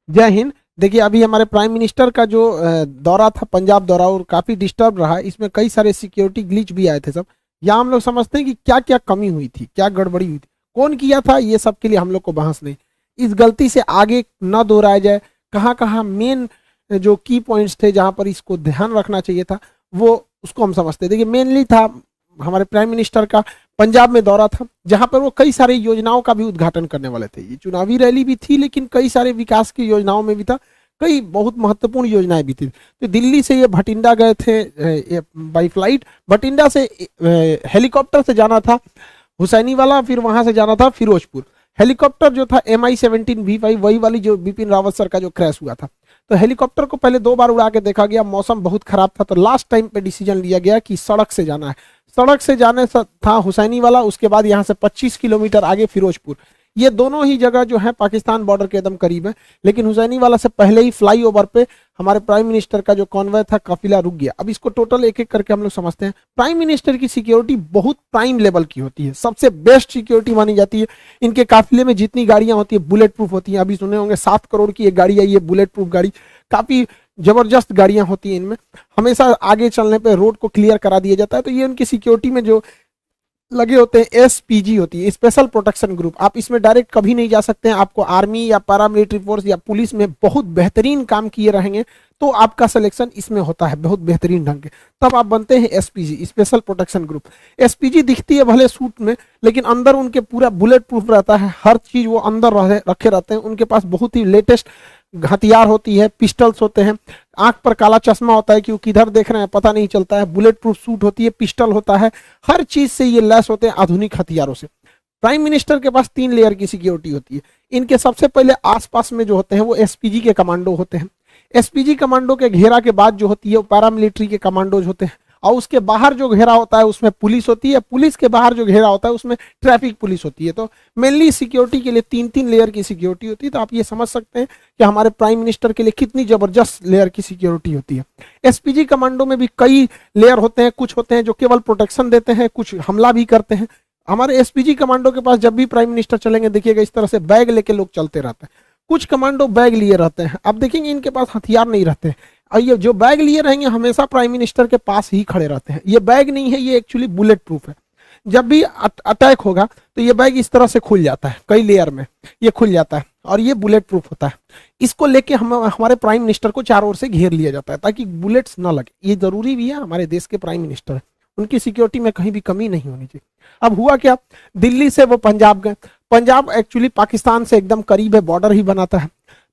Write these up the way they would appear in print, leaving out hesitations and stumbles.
जय हिंद। देखिए, अभी हमारे प्राइम मिनिस्टर का जो दौरा था, पंजाब दौरा, और काफी डिस्टर्ब रहा। इसमें कई सारे सिक्योरिटी ग्लिच भी आए थे सब। यहाँ हम लोग समझते हैं कि क्या क्या कमी हुई थी, क्या गड़बड़ी हुई थी, कौन किया था, ये सब के लिए हम लोग को बहस नहीं। इस गलती से आगे न दोहराया जाए। कहाँ कहाँ मेन जो की पॉइंट्स थे जहां पर इसको ध्यान रखना चाहिए था, वो उसको हम समझते हैं। देखिए, मेनली था हमारे प्राइम मिनिस्टर का पंजाब में दौरा था, जहां पर वो कई सारी योजनाओं का भी उद्घाटन करने वाले थे। ये चुनावी रैली भी थी, लेकिन कई सारे विकास की योजनाओं में भी था, कई बहुत महत्वपूर्ण योजनाएं भी थी। तो दिल्ली से ये भटिंडा गए थे बाई फ्लाइट। भटिंडा से हेलीकॉप्टर से जाना था हुसैनी वाला, फिर वहां से जाना था फिरोजपुर। हेलीकॉप्टर जो था MI-17V5, वही वाली जो बिपिन रावत सर का जो क्रैश हुआ था। तो हेलीकॉप्टर को पहले 2 बार उड़ा के देखा गया, मौसम बहुत खराब था, तो लास्ट टाइम पे डिसीजन लिया गया कि सड़क से जाना है। सड़क से जाने था हुसैनी वाला, उसके बाद यहाँ से 25 किलोमीटर आगे फिरोजपुर। ये दोनों ही जगह जो है पाकिस्तान बॉर्डर के एकदम करीब है, लेकिन हुसैनी वाला से पहले ही फ्लाईओवर पे हमारे प्राइम मिनिस्टर का जो कॉन्वॉय था, काफिला रुक गया। अब इसको टोटल एक एक करके हम लोग समझते हैं। प्राइम मिनिस्टर की सिक्योरिटी बहुत प्राइम लेवल की होती है, सबसे बेस्ट सिक्योरिटी मानी जाती है। इनके काफिले में जितनी गाड़ियां होती है बुलेट प्रूफ होती हैं। अभी सुने होंगे 7 करोड़ की एक गाड़ी आई है बुलेट प्रूफ गाड़ी, काफी जबरदस्त गाड़ियां होती हैं इनमें। हमेशा आगे चलने पे रोड को क्लियर करा दिया जाता है। तो ये उनकी सिक्योरिटी में जो लगे होते हैं, SPG होती है, स्पेशल प्रोटेक्शन ग्रुप। आप इसमें डायरेक्ट कभी नहीं जा सकते हैं। आपको आर्मी या पैरामिलिट्री फोर्स या पुलिस में बहुत बेहतरीन काम किए रहेंगे तो आपका सिलेक्शन इसमें होता है बहुत बेहतरीन ढंग के, तब आप बनते हैं SPG, special protection group. SPG दिखती है भले सूट में, लेकिन अंदर उनके पूरा बुलेट प्रूफ रहता है, हर चीज वो अंदर रखे रहते हैं। उनके पास बहुत ही लेटेस्ट हथियार होती है, पिस्टल्स होते हैं, आंख पर काला चश्मा होता है कि वो किधर देख रहे हैं पता नहीं चलता है, बुलेट प्रूफ सूट होती है, पिस्टल होता है, हर चीज से ये लैस होते हैं आधुनिक हथियारों से। प्राइम मिनिस्टर के पास 3 लेयर की सिक्योरिटी होती है। इनके सबसे पहले आसपास में जो होते हैं वो SPG के कमांडो होते हैं। SPG कमांडो के घेरा के बाद जो होती है वो पैरामिलिट्री के कमांडोज होते हैं, और उसके बाहर जो घेरा होता है उसमें पुलिस होती है, पुलिस के बाहर जो घेरा होता है उसमें ट्रैफिक पुलिस होती है। तो मेनली सिक्योरिटी के लिए 3-3 लेयर की सिक्योरिटी होती है। तो आप ये समझ सकते हैं कि हमारे प्राइम मिनिस्टर के लिए कितनी जबरदस्त लेयर की सिक्योरिटी होती है। SPG कमांडो में भी कई लेयर होते हैं, कुछ होते हैं जो केवल प्रोटेक्शन देते हैं, कुछ हमला भी करते हैं। हमारे SPG कमांडो के पास जब भी प्राइम मिनिस्टर चलेंगे, देखिएगा इस तरह से बैग लेके लोग चलते रहते हैं। कुछ कमांडो बैग लिए रहते हैं, आप देखेंगे इनके पास हथियार नहीं रहते। और ये जो बैग लिए रहेंगे हमेशा प्राइम मिनिस्टर के पास ही खड़े रहते हैं। ये बैग नहीं है, ये एक्चुअली बुलेट प्रूफ है। जब भी अटैक होगा तो ये बैग इस तरह से खुल जाता है, कई लेयर में ये खुल जाता है, और ये बुलेट प्रूफ होता है। इसको लेके हमारे प्राइम मिनिस्टर को चारों ओर से घेर लिया जाता है ताकि बुलेट्स ना लगे। ये जरूरी भी है, हमारे देश के प्राइम मिनिस्टर है, उनकी सिक्योरिटी में कहीं भी कमी नहीं होनी चाहिए। अब हुआ क्या, दिल्ली से वो पंजाब गए। पंजाब एक्चुअली पाकिस्तान से एकदम करीब है, बॉर्डर ही बनाता है।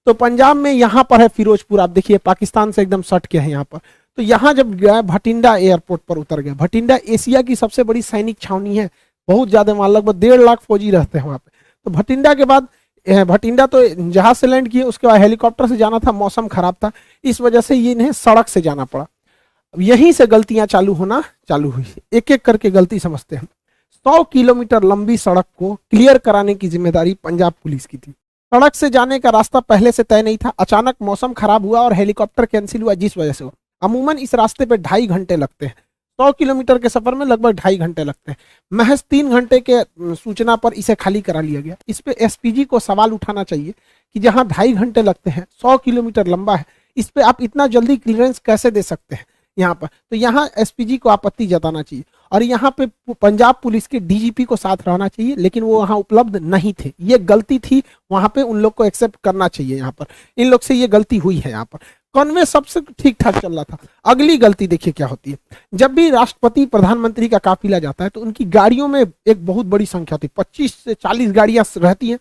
तो पंजाब में यहाँ पर है फिरोजपुर, आप देखिए पाकिस्तान से एकदम सट के है यहाँ पर। तो यहाँ जब गए भटिंडा एयरपोर्ट पर उतर गए। भटिंडा एशिया की सबसे बड़ी सैनिक छावनी है, बहुत ज्यादा, वहां लगभग 1.5 लाख फौजी रहते हैं वहां पे। तो भटिंडा के बाद भटिंडा तो जहाज से लैंड किए, उसके बाद हेलीकॉप्टर से जाना था, मौसम खराब था, इस वजह से ये इन्हें सड़क से जाना पड़ा। अब यहीं से गलतियां चालू होना चालू हुई। एक एक करके गलती समझते हैं। 100 किलोमीटर लंबी सड़क को क्लियर कराने की जिम्मेदारी पंजाब पुलिस की थी। सड़क से जाने का रास्ता पहले से तय नहीं था, अचानक मौसम खराब हुआ और हेलीकॉप्टर कैंसिल हुआ, जिस वजह से हुआ। अमूमन इस रास्ते पे 2.5 घंटे लगते हैं। 100 किलोमीटर के सफर में लगभग 2.5 घंटे लगते हैं। महज 3 घंटे के सूचना पर इसे खाली करा लिया गया। इस पे SPG को सवाल उठाना चाहिए कि जहां 2.5 घंटे लगते हैं, 100 किलोमीटर लंबा है, इस पे आप इतना जल्दी क्लियरेंस कैसे दे सकते हैं यहाँ पर। तो यहाँ SPG को आपत्ति जताना चाहिए, और यहाँ पे पंजाब पुलिस के DGP को साथ रहना चाहिए, लेकिन वो वहाँ उपलब्ध नहीं थे। ये गलती थी, वहां पे उन लोग को एक्सेप्ट करना चाहिए। यहाँ पर इन लोग से ये गलती हुई है। यहाँ पर कॉन्वे सबसे ठीक ठाक चल रहा था। अगली गलती देखिए क्या होती है। जब भी राष्ट्रपति प्रधानमंत्री का काफिला जाता है तो उनकी गाड़ियों में एक बहुत बड़ी संख्या होती है, 25 से 40 गाड़ियां रहती हैं।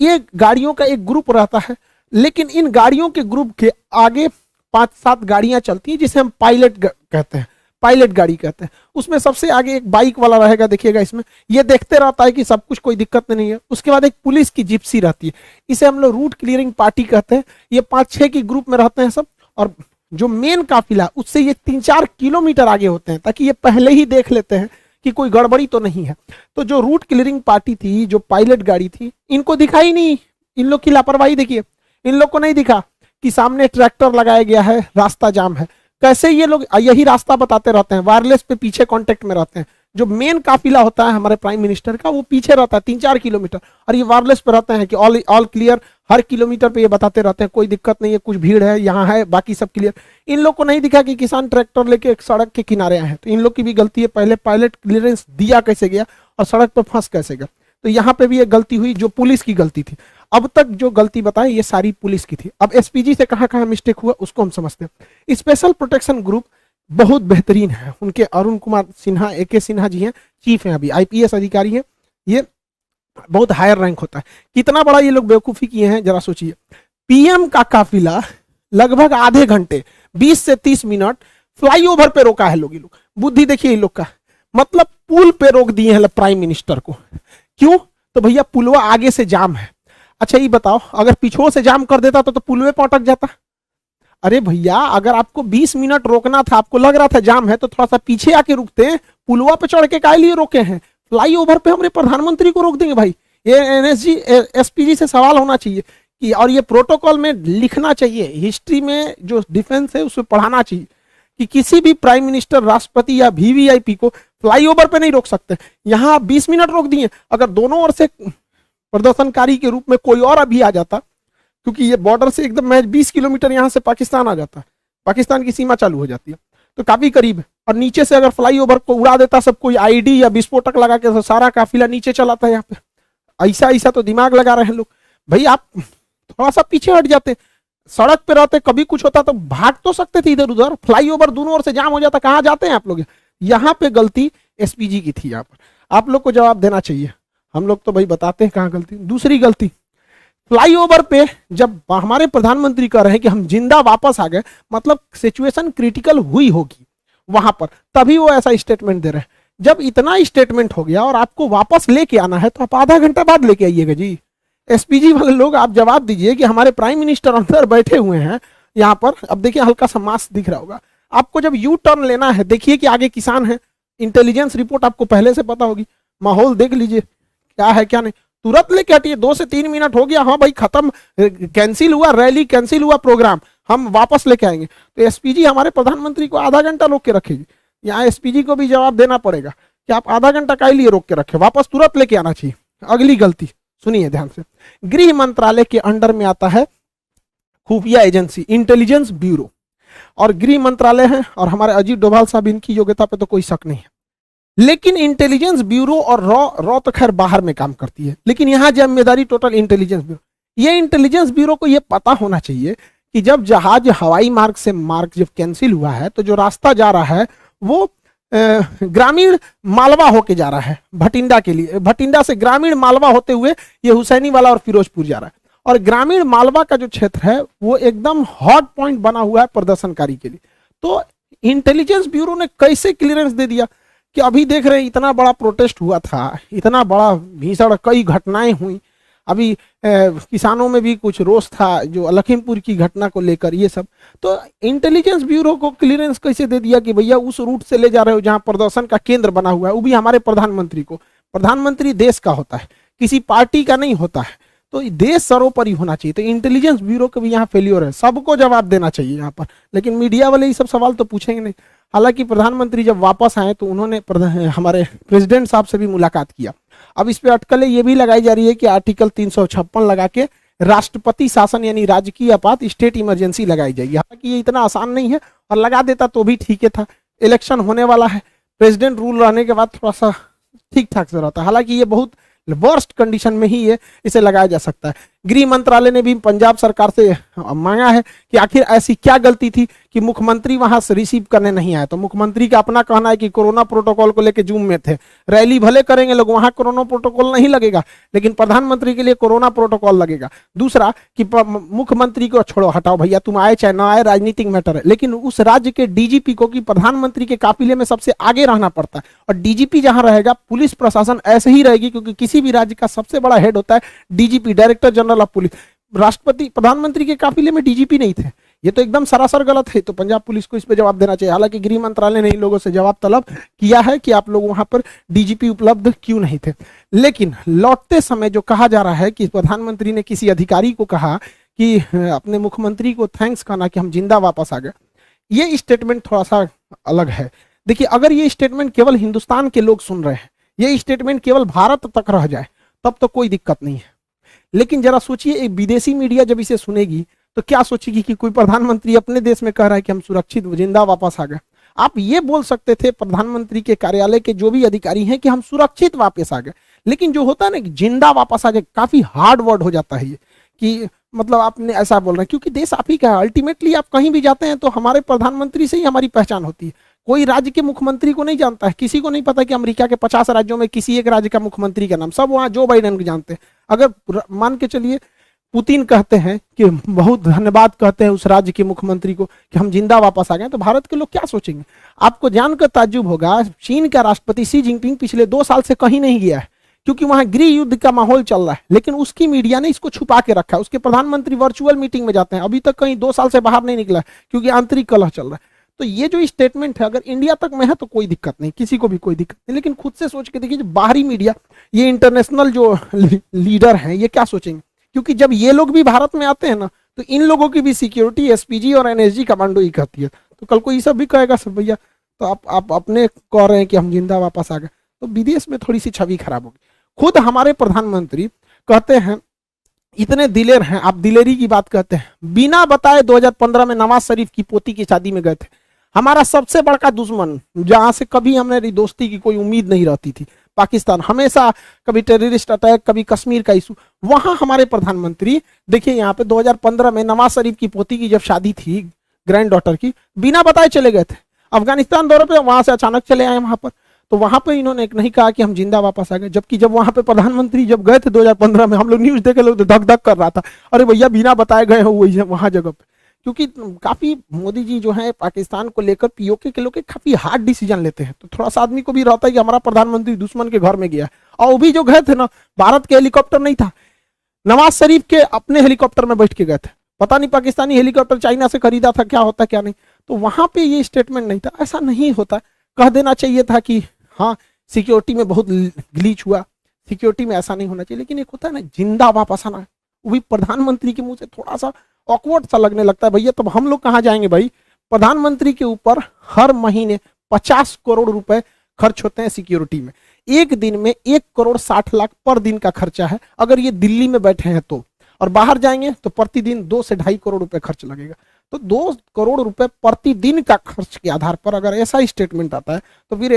ये गाड़ियों का एक ग्रुप रहता है, लेकिन इन गाड़ियों के ग्रुप के आगे 5-7 गाड़ियां चलती हैं, जिसे हम पायलट कहते हैं, पायलट गाड़ी कहते हैं। उसमें सबसे आगे एक बाइक वाला रहेगा, देखिएगा इसमें, ये देखते रहता है कि सब कुछ, कोई दिक्कत नहीं है। उसके बाद एक पुलिस की जिप्सी रहती है, इसे हम लोग रूट क्लियरिंग पार्टी कहते हैं। ये 5-6 की ग्रुप में रहते हैं सब, और जो मेन काफिला उससे ये 3-4 किलोमीटर आगे होते हैं, ताकि ये पहले ही देख लेते हैं कि कोई गड़बड़ी तो नहीं है। तो जो रूट क्लियरिंग पार्टी थी, जो पायलट गाड़ी थी, इनको दिखा ही नहीं। इन लोग की लापरवाही देखिए, इन लोग को नहीं दिखा कि सामने ट्रैक्टर लगाया गया है, रास्ता जाम है। कैसे ये लोग यही रास्ता बताते रहते हैं, वायरलेस पे पीछे कांटेक्ट में रहते हैं, जो मेन काफिला होता है हमारे प्राइम मिनिस्टर का वो पीछे रहता है 3-4 किलोमीटर, और ये वायरलेस पे रहते हैं कि ऑल क्लियर, हर किलोमीटर पे ये बताते रहते हैं कोई दिक्कत नहीं है, कुछ भीड़ है यहाँ है, बाकी सब क्लियर। इन लोग को नहीं दिखा कि किसान ट्रैक्टर लेके एक सड़क के किनारे आए हैं, तो इन लोग की भी गलती है, पहले पायलट क्लियरेंस दिया कैसे गया और सड़क पर फंस कैसे गया। तो यहाँ पे भी ये गलती हुई जो पुलिस की गलती थी। अब तक जो गलती बताएं ये सारी पुलिस की थी। अब एसपीजी से कहाँ कहाँ मिस्टेक हुआ उसको हम समझते हैं। स्पेशल प्रोटेक्शन ग्रुप बहुत बेहतरीन है, उनके अरुण कुमार सिन्हा, AK सिन्हा जी हैं, चीफ हैं, अभी IPS अधिकारी हैं, ये बहुत हायर रैंक होता है। कितना बड़ा ये लोग बेवकूफी किए हैं जरा सोचिए। PM का काफिला लगभग आधे घंटे 20 से 30 मिनट फ्लाईओवर पे रोका है लोग। ये लोग बुद्धि देखिए इन लोग का, मतलब पुल पे रोक दिए हैं प्राइम मिनिस्टर को। क्यों? तो भैया पुलवा आगे से जाम है। अच्छा ये बताओ अगर पीछे से जाम कर देता तो पुलवे पे अटक जाता। अरे भैया अगर आपको 20 मिनट रोकना था, आपको लग रहा था जाम है, तो थोड़ा सा पीछे आके रुकते हैं। पुलवा पे चढ़ के काहे लिए रोके हैं? फ्लाईओवर पे हमारे प्रधानमंत्री को रोक देंगे भाई। ये NSG SPG से सवाल होना चाहिए कि, और ये प्रोटोकॉल में लिखना चाहिए, हिस्ट्री में जो डिफेंस है उसमें पढ़ाना चाहिए कि किसी भी प्राइम मिनिस्टर, राष्ट्रपति या VVIP को फ्लाईओवर पे नहीं रोक सकते। यहाँ 20 मिनट रोक दिए। अगर दोनों ओर से प्रदर्शनकारी के रूप में कोई और अभी आ जाता, क्योंकि ये बॉर्डर से एकदम मैं 20 किलोमीटर यहाँ से पाकिस्तान आ जाता है, पाकिस्तान की सीमा चालू हो जाती है, तो काफी करीब है। और नीचे से अगर फ्लाईओवर को उड़ा देता सब कोई ID या विस्फोटक लगा के, तो सारा काफिला नीचे चलाता है यहाँ पे। ऐसा तो दिमाग लगा रहे हैं लोग। भाई आप थोड़ा सा पीछे हट जाते, सड़क पे रहते, कभी कुछ होता तो भाग तो सकते थे इधर उधर। फ्लाईओवर दोनों ओर से जाम हो जाता, कहाँ जाते हैं आप लोग? यहाँ पे गलती SPG की थी। यहाँ पर आप लोग को जवाब देना चाहिए। हम लोग तो भाई बताते हैं कहाँ गलती। दूसरी गलती, फ्लाईओवर पे जब हमारे प्रधानमंत्री कह रहे हैं कि हम जिंदा वापस आ गए, मतलब सिचुएशन क्रिटिकल हुई होगी वहां पर, तभी वो ऐसा स्टेटमेंट दे रहे हैं। जब इतना स्टेटमेंट हो गया और आपको वापस लेके आना है तो आप आधा घंटा बाद लेके आइएगा जी। SPG वाले लोग आप जवाब दीजिए कि हमारे प्राइम मिनिस्टर अंदर बैठे हुए हैं यहाँ पर। अब देखिए हल्का सा मास्क दिख रहा होगा आपको। जब यू टर्न लेना है, देखिए कि आगे किसान है, इंटेलिजेंस रिपोर्ट आपको पहले से पता होगी, माहौल देख लीजिए क्या है क्या नहीं, तुरंत लेके हटिए। 2 से 3 मिनट हो गया, हाँ भाई खत्म, कैंसिल हुआ रैली, कैंसिल हुआ प्रोग्राम, हम वापस लेके आएंगे। तो SPG हमारे प्रधानमंत्री को आधा घंटा रोक के रखेगी। यहाँ SPG को भी जवाब देना पड़ेगा कि आप आधा घंटा काहे लिए रोक के रखे, वापस तुरंत लेके आना चाहिए। अगली गलती सुनिए ध्यान से, गृह मंत्रालय के अंडर में आता है खुफिया एजेंसी, इंटेलिजेंस ब्यूरो, और गृह मंत्रालय है और हमारे अजीत डोभाल साहब, इनकी योग्यता पे तो कोई शक नहीं है। लेकिन इंटेलिजेंस ब्यूरो और रॉ तो खैर बाहर में काम करती है, लेकिन यहाँ जिम्मेदारी टोटल इंटेलिजेंस ब्यूरो। ये इंटेलिजेंस ब्यूरो को ये पता होना चाहिए कि जब जहाज हवाई मार्ग से मार्ग जब कैंसिल हुआ है तो जो रास्ता जा रहा है वो ग्रामीण मालवा होके जा रहा है भटिंडा के लिए, भटिंडा से ग्रामीण मालवा होते हुए ये हुसैनी वाला और फिरोजपुर जा रहा है। और ग्रामीण मालवा का जो क्षेत्र है वो एकदम हॉट पॉइंट बना हुआ है प्रदर्शनकारी के लिए। तो इंटेलिजेंस ब्यूरो ने कैसे क्लियरेंस दे दिया कि अभी देख रहे हैं इतना बड़ा प्रोटेस्ट हुआ था, इतना बड़ा भीषण कई घटनाएं हुई, अभी किसानों में भी कुछ रोष था जो लखीमपुर की घटना को लेकर, ये सब। तो इंटेलिजेंस ब्यूरो को क्लियरेंस कैसे दे दिया कि भैया उस रूट से ले जा रहे हो जहां प्रदर्शन का केंद्र बना हुआ है, वो भी हमारे प्रधानमंत्री को। प्रधानमंत्री देश का होता है, किसी पार्टी का नहीं होता है, तो देश सर्वोपरि होना चाहिए। तो इंटेलिजेंस ब्यूरो का भी यहाँ फेल्योर है, सबको जवाब देना चाहिए यहाँ पर। लेकिन मीडिया वाले ये सब सवाल तो पूछेंगे नहीं। हालांकि प्रधानमंत्री जब वापस आए तो उन्होंने हमारे प्रेसिडेंट साहब से भी मुलाकात किया। अब इस पे अटकलें ये भी लगाई जा रही है कि आर्टिकल 356 लगा के राष्ट्रपति शासन यानी राजकीय आपात, स्टेट इमरजेंसी लगाई जाएगी। हालांकि ये इतना आसान नहीं है, और लगा देता तो भी ठीक था। इलेक्शन होने वाला है, प्रेसिडेंट रूल रहने के बाद थोड़ा सा ठीक ठाक से रहता है। हालांकि ये बहुत वर्स्ट कंडीशन में ही ये इसे लगाया जा सकता है। गृह मंत्रालय ने भी पंजाब सरकार से मांगा है कि आखिर ऐसी क्या गलती थी कि मुख्यमंत्री वहां से रिसीव करने नहीं आए। तो मुख्यमंत्री का अपना कहना है कि कोरोना प्रोटोकॉल को लेकर जूम में थे, रैली भले करेंगे लोग, वहां कोरोना प्रोटोकॉल नहीं लगेगा, लेकिन प्रधानमंत्री के लिए कोरोना प्रोटोकॉल लगेगा। दूसरा कि मुख्यमंत्री को छोड़ो, हटाओ भैया, तुम आए चाहे ना आए, राजनीतिक मैटर है, लेकिन उस राज्य के DGP को कि प्रधानमंत्री के काफिले में सबसे आगे रहना पड़ता है। और DGP जहां रहेगा, पुलिस प्रशासन ऐसे ही रहेगी, क्योंकि किसी भी राज्य का सबसे बड़ा हेड होता है DGP, director general of police. राष्ट्रपति प्रधानमंत्री के काफिले में DGP नहीं थे, ये तो एकदम सरासर गलत है। तो पंजाब पुलिस को इस पे जवाब देना चाहिए। हालांकि गृह मंत्रालय ने इन लोगों से जवाब तलब किया है कि आप लोग वहां पर DGP उपलब्ध क्यों नहीं थे। लेकिन लौटते समय जो कहा जा रहा है कि प्रधानमंत्री ने किसी अधिकारी को कहा कि अपने मुख्यमंत्री को थैंक्स कहना कि हम जिंदा वापस आ गए, ये स्टेटमेंट थोड़ा सा अलग है। देखिए अगर ये स्टेटमेंट केवल हिंदुस्तान के लोग सुन रहे हैं, ये स्टेटमेंट केवल भारत तक रह जाए तब तो कोई दिक्कत नहीं है, लेकिन जरा सोचिए एक विदेशी मीडिया जब इसे सुनेगी तो क्या सोचेगी कि कोई प्रधानमंत्री अपने देश में कह रहा है कि हम सुरक्षित जिंदा वापस आ गए। आप ये बोल सकते थे प्रधानमंत्री के कार्यालय के जो भी अधिकारी हैं कि हम सुरक्षित वापस आ गए, लेकिन जो होता है ना कि जिंदा वापस आ गए, काफी हार्ड वर्ड हो जाता है ये, कि मतलब आपने ऐसा बोल रहे हैं, क्योंकि देश आप ही का है। अल्टीमेटली आप कहीं भी जाते हैं तो हमारे प्रधानमंत्री से ही हमारी पहचान होती है। कोई राज्य के मुख्यमंत्री को नहीं जानता है, किसी को नहीं पता कि अमेरिका के 50 राज्यों में किसी एक राज्य का मुख्यमंत्री का नाम, सब वहां जो बाइडेन को जानते हैं। अगर मान के चलिए पुतिन कहते हैं कि बहुत धन्यवाद कहते हैं उस राज्य के मुख्यमंत्री को कि हम जिंदा वापस आ गए, तो भारत के लोग क्या सोचेंगे? आपको जानकर ताज्जुब होगा, चीन का राष्ट्रपति शी जिनपिंग पिछले 2 साल से कहीं नहीं गया है, क्योंकि वहां गृह युद्ध का माहौल चल रहा है, लेकिन उसकी मीडिया ने इसको छुपा के रखा है। उसके प्रधानमंत्री वर्चुअल मीटिंग में जाते हैं, अभी तक कहीं 2 साल से बाहर नहीं निकला क्योंकि आंतरिक कलह चल रहा है। तो ये जो स्टेटमेंट है अगर इंडिया तक में है तो कोई दिक्कत नहीं, किसी को भी कोई दिक्कत नहीं, लेकिन खुद से सोच के देखिए जो बाहरी मीडिया, ये इंटरनेशनल जो लीडर हैं, ये क्या सोचेंगे? क्योंकि जब ये लोग भी भारत में आते हैं ना, तो इन लोगों की भी सिक्योरिटी एसपीजी और एनएसजी कमांडो ही कहती है। तो कल को ये सब भी कहेगा सब भैया तो आप अपने कह रहे हैं कि हम जिंदा वापस आ गए, तो विदेश में थोड़ी सी छवि खराब होगी। खुद हमारे प्रधानमंत्री कहते हैं, इतने दिलेर हैं, आप दिलेरी की बात कहते हैं, बिना बताए 2015 में नवाज शरीफ की पोती की शादी में गए थे। हमारा सबसे बड़ा दुश्मन, जहां से कभी हमारी दोस्ती की कोई उम्मीद नहीं रहती थी, पाकिस्तान, हमेशा कभी टेररिस्ट अटैक, कभी कश्मीर का इशू, वहां हमारे प्रधानमंत्री देखिए यहाँ पे 2015 में नवाज शरीफ की पोती की जब शादी थी, ग्रैंड डॉटर की, बिना बताए चले गए थे अफगानिस्तान दौरे पे, वहां से अचानक चले आए वहां पर। तो वहां पे इन्होंने एक नहीं कहा कि हम जिंदा वापस आ गए, जबकि जब वहां पे प्रधानमंत्री जब गए थे 2015 में, हम लोग न्यूज देखे, लोग धक धक कर रहा था, अरे भैया बिना बताए गए हो वहां जगह पे। क्योंकि काफी मोदी जी जो है पाकिस्तान को लेकर पीओके के लोग काफी हार्ड डिसीजन लेते हैं, तो थोड़ा सा आदमी को भी रहता है कि हमारा प्रधानमंत्री दुश्मन के घर में गया है। और वो भी जो गए थे ना, भारत के हेलीकॉप्टर नहीं था, नवाज शरीफ के अपने हेलीकॉप्टर में बैठ के गए थे। पता नहीं पाकिस्तानी हेलीकॉप्टर चाइना से खरीदा था, क्या होता क्या नहीं, तो वहां पे ये स्टेटमेंट नहीं था। ऐसा नहीं होता, कह देना चाहिए था कि हाँ सिक्योरिटी में बहुत ग्लीच हुआ, सिक्योरिटी में ऐसा नहीं होना चाहिए। लेकिन एक होता है ना जिंदा वापस आना, वो भी प्रधानमंत्री के मुंह से, थोड़ा सा ऑकवर्ड सा लगने लगता है। भैया तब हम लोग कहाँ जाएंगे भाई? प्रधानमंत्री के ऊपर हर महीने 50 करोड़ रुपए खर्च होते हैं सिक्योरिटी में, एक दिन में 1 करोड़ 60 लाख पर दिन का खर्चा है अगर ये दिल्ली में बैठे हैं तो, और बाहर जाएंगे तो प्रतिदिन 2 से 2.5 करोड़ रुपए खर्च लगेगा। तो 2 करोड़ रुपए प्रतिदिन का खर्च के आधार पर अगर ऐसा स्टेटमेंट आता है तो फिर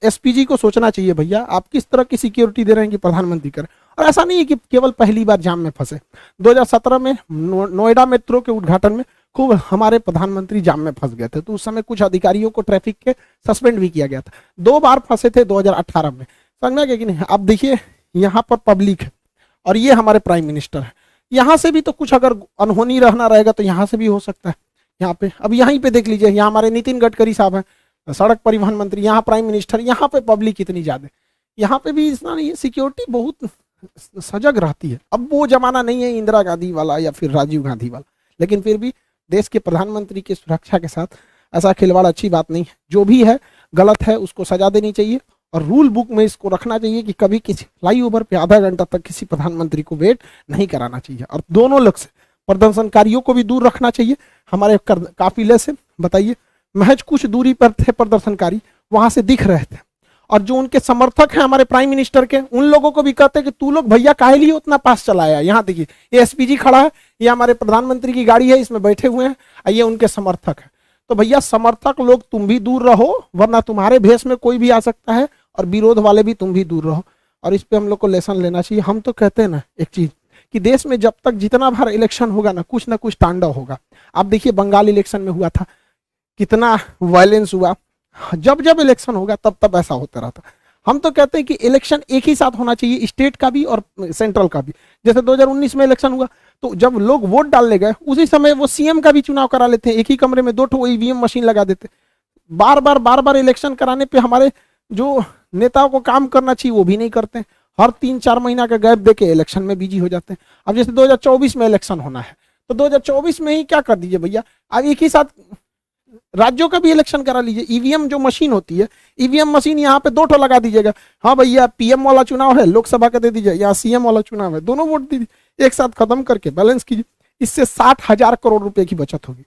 एसपीजी को सोचना चाहिए भैया आप किस तरह की सिक्योरिटी दे रहे हैं कि प्रधानमंत्री करें। और ऐसा नहीं है कि केवल पहली बार जाम में फंसे, 2017 में नोएडा मेट्रो के उद्घाटन में खूब हमारे प्रधानमंत्री जाम में फंस गए थे, तो उस समय कुछ अधिकारियों को ट्रैफिक के सस्पेंड भी किया गया था। 2 बार फंसे थे 2018 में, समझ में गया कि नहीं? अब देखिए यहाँ पर पब्लिक है और ये हमारे प्राइम मिनिस्टर है, यहाँ से भी तो कुछ अगर अनहोनी रहना रहेगा तो यहाँ से भी हो सकता है। यहाँ पे अब यहीं पे देख लीजिए, यहाँ हमारे नितिन गडकरी साहब हैं, सड़क परिवहन मंत्री, यहाँ प्राइम मिनिस्टर, यहाँ पे पब्लिक इतनी ज्यादा, यहाँ पे भी इतना नहीं है, सिक्योरिटी बहुत सजग रहती है। अब वो जमाना नहीं है इंदिरा गांधी वाला या फिर राजीव गांधी वाला, लेकिन फिर भी देश के प्रधानमंत्री की सुरक्षा के साथ ऐसा खिलवाड़ अच्छी बात नहीं है। जो भी है गलत है उसको सजा देनी चाहिए और रूल बुक में इसको रखना चाहिए कि कभी किसी फ्लाईओवर पे आधा घंटा तक किसी प्रधानमंत्री को वेट नहीं कराना चाहिए। और दोनों लोग से, प्रदर्शनकारियों को भी दूर रखना चाहिए हमारे काफिले से। बताइए, महज कुछ दूरी पर थे प्रदर्शनकारी, वहां से दिख रहे थे, और जो उनके समर्थक हैं हमारे प्राइम मिनिस्टर के, उन लोगों को भी कहते हैं कि तू लोग भैया काहे लिए उतना पास चलाया। यहाँ देखिए ये एसपीजी खड़ा है, ये हमारे प्रधानमंत्री की गाड़ी है, इसमें बैठे हुए हैं, ये उनके समर्थक है। तो भैया समर्थक लोग तुम भी दूर रहो, वरना तुम्हारे भेष में कोई भी आ सकता है, और विरोध वाले भी तुम भी दूर रहो। और इस पे हम लोग को लेसन लेना चाहिए। हम तो कहते हैं ना एक चीज कि देश में जब तक जितना बार इलेक्शन होगा ना कुछ तांडव होगा। आप देखिए बंगाल इलेक्शन में हुआ था, कितना वायलेंस हुआ, जब जब इलेक्शन होगा तब तब ऐसा होता रहता। हम तो कहते हैं कि इलेक्शन एक ही साथ होना चाहिए, स्टेट का भी और सेंट्रल का भी। जैसे 2019 में इलेक्शन हुआ तो जब लोग वोट डालने गए उसी समय वो सीएम का भी चुनाव करा लेते हैं, एक ही कमरे में 2 ईवीएम मशीन लगा देते। बार बार इलेक्शन कराने पे हमारे जो नेताओं को काम करना चाहिए वो भी नहीं करते, हर 3-4 महीना का गैप देके इलेक्शन में बिजी हो जाते हैं। अब जैसे 2024 में इलेक्शन होना है तो 2024 में ही क्या कर दीजिए भैया, अब एक ही साथ राज्यों का भी इलेक्शन करा लीजिए। ईवीएम जो मशीन होती है, ईवीएम मशीन यहाँ पे 2 लगा दीजिएगा। हाँ भैया पीएम वाला चुनाव है, लोकसभा का दे दीजिए, यहाँ सीएम वाला चुनाव है, दोनों वोट दीजिए, एक साथ खत्म करके बैलेंस कीजिए। इससे 60,000 करोड़ रुपए की बचत होगी।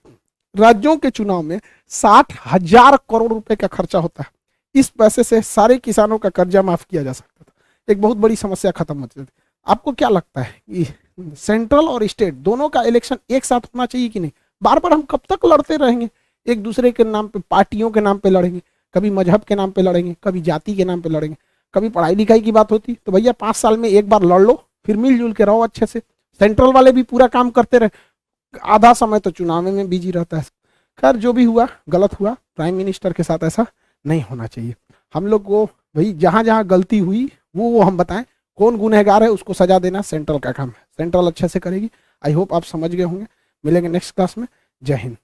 राज्यों के चुनाव में 60,000 करोड़ रुपए का खर्चा होता है। इस पैसे से सारे किसानों का कर्जा माफ किया जा सकता था, एक बहुत बड़ी समस्या खत्म होती थी। आपको क्या लगता है कि सेंट्रल और स्टेट दोनों का इलेक्शन एक साथ होना चाहिए कि नहीं? बार बार हम कब तक लड़ते रहेंगे? एक दूसरे के नाम पे, पार्टियों के नाम पे लड़ेंगे, कभी मजहब के नाम पे लड़ेंगे, कभी जाति के नाम पे लड़ेंगे, कभी पढ़ाई लिखाई की बात होती तो भैया 5 साल में एक बार लड़ लो, फिर मिलजुल के रहो अच्छे से। सेंट्रल वाले भी पूरा काम करते रहे, आधा समय तो चुनाव में बिजी रहता है। खैर जो भी हुआ गलत हुआ, प्राइम मिनिस्टर के साथ ऐसा नहीं होना चाहिए। हम लोग को भाई जहां जहां गलती हुई वो हम बताएं, कौन गुनहगार है उसको सजा देना सेंट्रल का काम है, सेंट्रल अच्छे से करेगी। आई होप आप समझ गए होंगे। मिलेंगे नेक्स्ट क्लास में। जय हिंद।